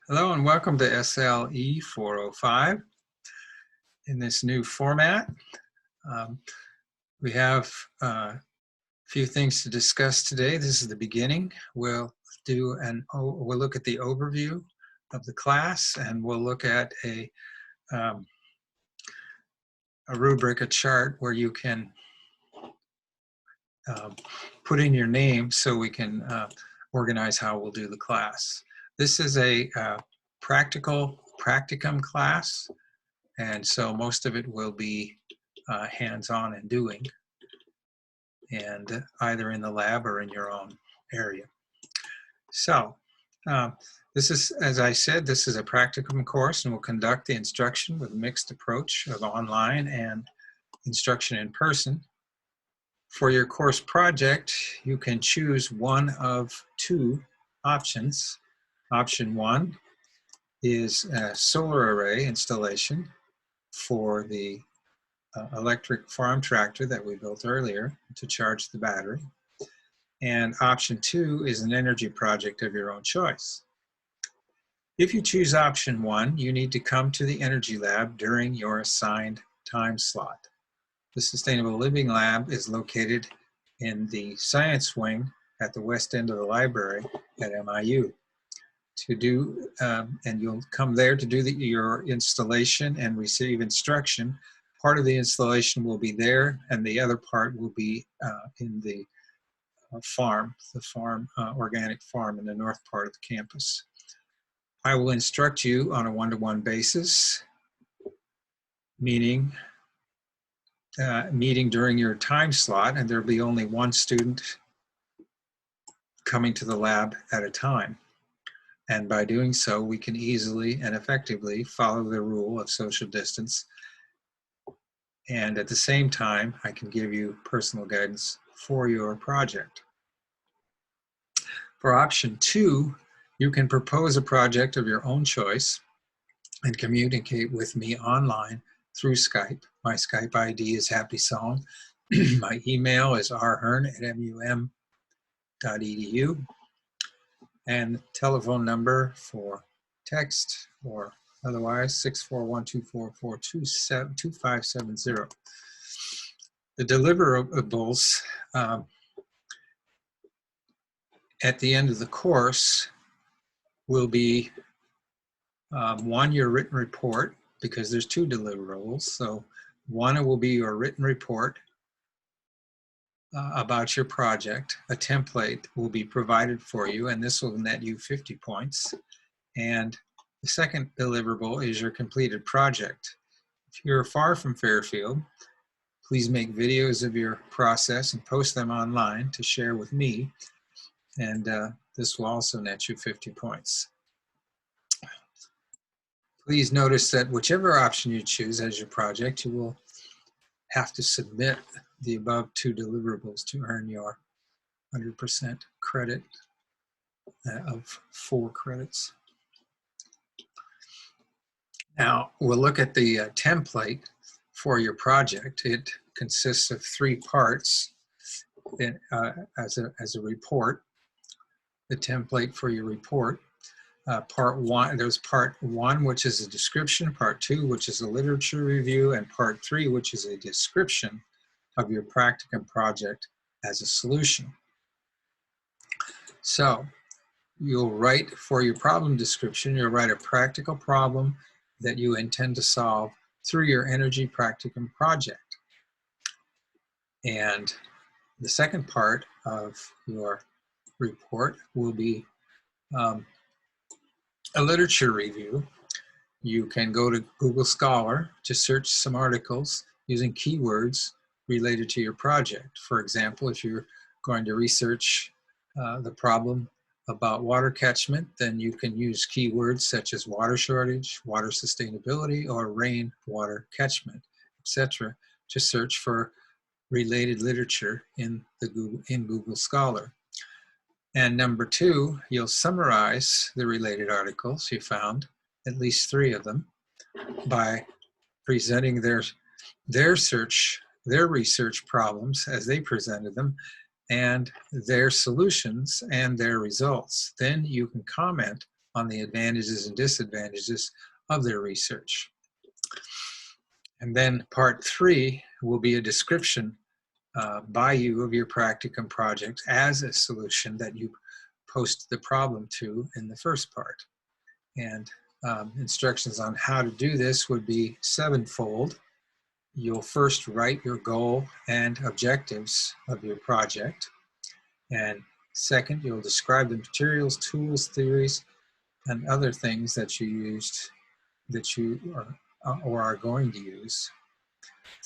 Hello and welcome to SLE 405 in this new format. Um, we have a few things to discuss today. This is the beginning. We'll look at the overview of the class, and we'll look at a rubric, a chart where you can put in your name so we can organize how we'll do the class. This is a practicum class, and so most of it will be hands-on and doing, and either in the lab or in your own area. So this is, as I said, this is a practicum course, and we'll conduct the instruction with a mixed approach of online and instruction in person. For your course project, you can choose one of two options. Option one is a solar array installation for the electric farm tractor that we built earlier to charge the battery. And option two is an energy project of your own choice. If you choose option one, you need to come to the energy lab during your assigned time slot. The Sustainable Living Lab is located in the science wing at the west end of the library at MIU. And you'll come there to do your installation and receive instruction. Part of the installation will be there, and the other part will be in the organic farm in the north part of the campus. I will instruct you on a one-to-one basis, meeting during your time slot, and there'll be only one student coming to the lab at a time. And by doing so, we can easily and effectively follow the rule of social distance. And at the same time, I can give you personal guidance for your project. For option two, you can propose a project of your own choice and communicate with me online through Skype. My Skype ID is Happy Song. My email is rhearn@mum.edu. And telephone number for text or otherwise, 641-244-2570. The deliverables at the end of the course will be one, your written report, because there's two deliverables. So one will be your written report about your project. A template will be provided for you, and this will net you 50 points. And the second deliverable is your completed project. If you're far from Fairfield, please make videos of your process and post them online to share with me, and this will also net you 50 points. Please notice that whichever option you choose as your project, you will have to submit the above two deliverables to earn your 100% credit of 4 credits. Now, we'll look at the template for your project. It consists of 3 parts as a report. The template for your report. Part one, there's part 1, which is a description, part 2, which is a literature review, and part 3, which is a description of your practicum project as a solution. So you'll write, for your problem description, you'll write a practical problem that you intend to solve through your energy practicum project. And the second part of your report will be a literature review. You can go to Google Scholar to search some articles using keywords related to your project. For example, if you're going to research the problem about water catchment, then you can use keywords such as water shortage, water sustainability, or rainwater catchment, etc., to search for related literature in Google Scholar. And number 2, you'll summarize the related articles you found, at least 3 of them, by presenting their research problems as they presented them, and their solutions and their results. Then you can comment on the advantages and disadvantages of their research. And then part 3 will be a description by you of your practicum project as a solution that you post the problem to in the first part. And instructions on how to do this would be 7-fold. You'll first write your goal and objectives of your project. And second, you'll describe the materials, tools, theories, and other things that you used, that you are going to use.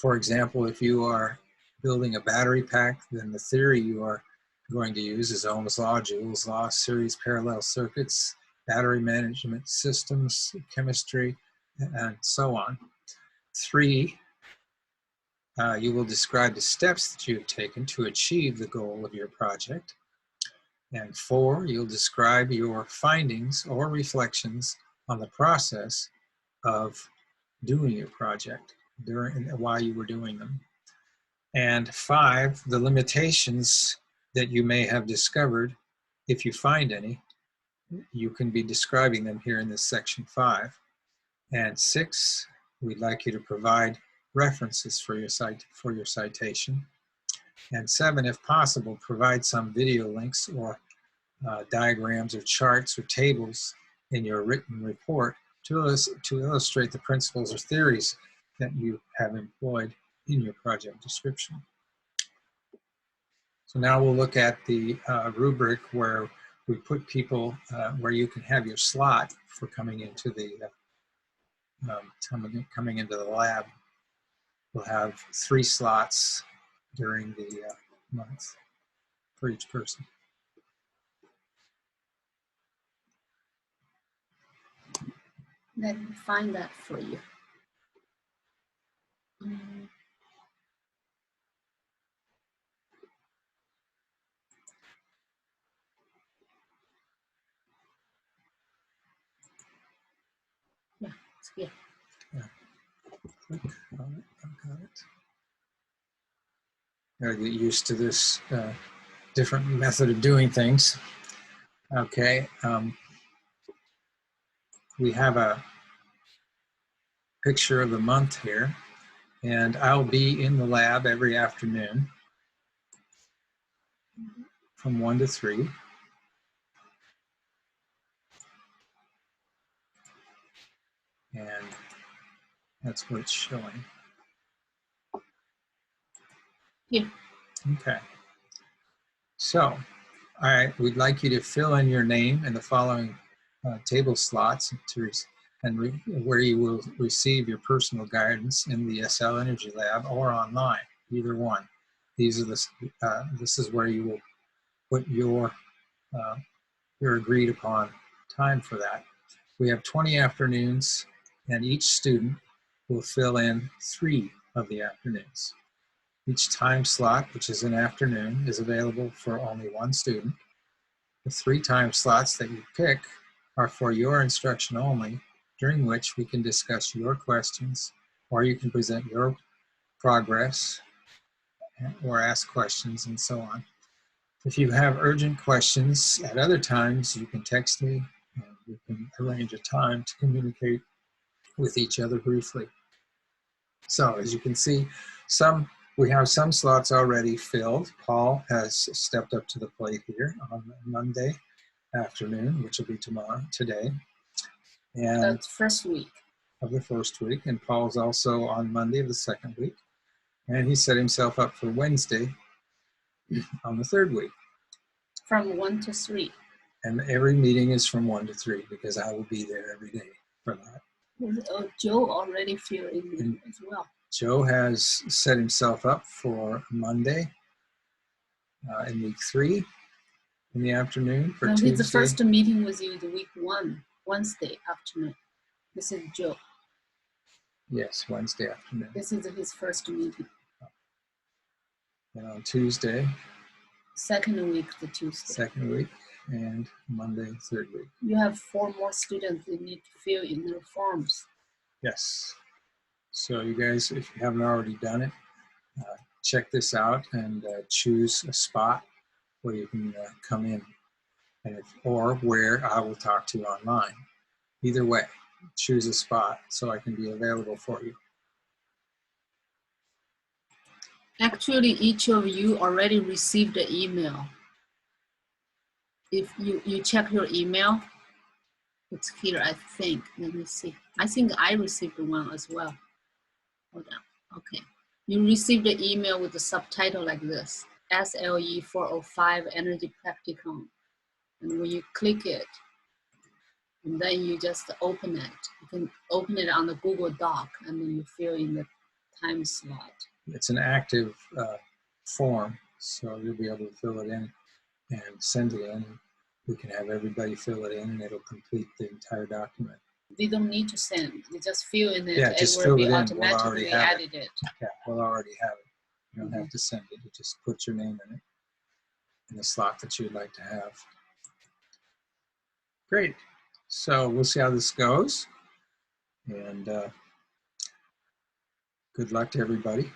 For example, if you are building a battery pack, then the theory you are going to use is Ohm's law, Joule's law, series parallel circuits, battery management systems, chemistry, and so on. 3, you will describe the steps that you have taken to achieve the goal of your project. And 4, you'll describe your findings or reflections on the process of doing your project while you were doing them. And 5, the limitations that you may have discovered, if you find any, you can be describing them here in this section 5. And 6, we'd like you to provide references for your citation. And 7, if possible, provide some video links or diagrams or charts or tables in your written report to illustrate the principles or theories that you have employed in your project description. So now we'll look at the rubric where we put people, where you can have your slot for coming into the coming into the lab. We'll have 3 slots during the month for each person. Let me find that for you. Yeah, it's here. Yeah. Click on it. I've got it. Gotta get used to this different method of doing things. Okay. We have a picture of the month here, and I'll be in the lab every afternoon from 1 to 3. And that's what it's showing. Yeah. Okay. So, we'd like you to fill in your name in the following table slots where you will receive your personal guidance in the SL Energy Lab or online, either one. These are this is where you will put your agreed upon time for that. We have 20 afternoons, and each student will fill in 3 of the afternoons. Each time slot, which is an afternoon, is available for only 1 student. The 3 time slots that you pick are for your instruction only, during which we can discuss your questions, or you can present your progress, or ask questions, and so on. If you have urgent questions at other times, you can text me, and we can arrange a time to communicate with each other briefly. So as you can see, we have some slots already filled. Paul has stepped up to the plate here on Monday afternoon, which will be today. And That's first week. Of the first week. And Paul's also on Monday of the second week. And he set himself up for Wednesday on the 3rd week. From 1 to 3. And every meeting is from 1 to 3 because I will be there every day for that. Joe already filled in as well. Joe has set himself up for Monday in week 3 in the afternoon. For Tuesday. The first meeting with you the week 1, Wednesday afternoon. This is Joe. Yes, Wednesday afternoon. This is his first meeting. And on Tuesday. Second week, the Tuesday. Second week, and Monday, 3rd week. You have 4 more students that need to fill in their forms. Yes. So you guys, if you haven't already done it, check this out and choose a spot where you can come in. or where I will talk to you online. Either way, choose a spot so I can be available for you. Actually, each of you already received the email. If you check your email, it's here, I think. Let me see. I think I received one as well. Hold on. Okay. You received the email with the subtitle like this: SLE 405 Energy Practicum. And when you click it, and then you just open it. You can open it on the Google Doc, and then you fill in the time slot. It's an active form, so you'll be able to fill it in and send it in. We can have everybody fill it in, and it'll complete the entire document. They don't need to send. They just fill in it. Yeah, It just will fill be it in. automatically added it. Yeah, we'll already have it. You don't have to send it. You just put your name in it, in the slot that you'd like to have. Great. So we'll see how this goes. And good luck to everybody.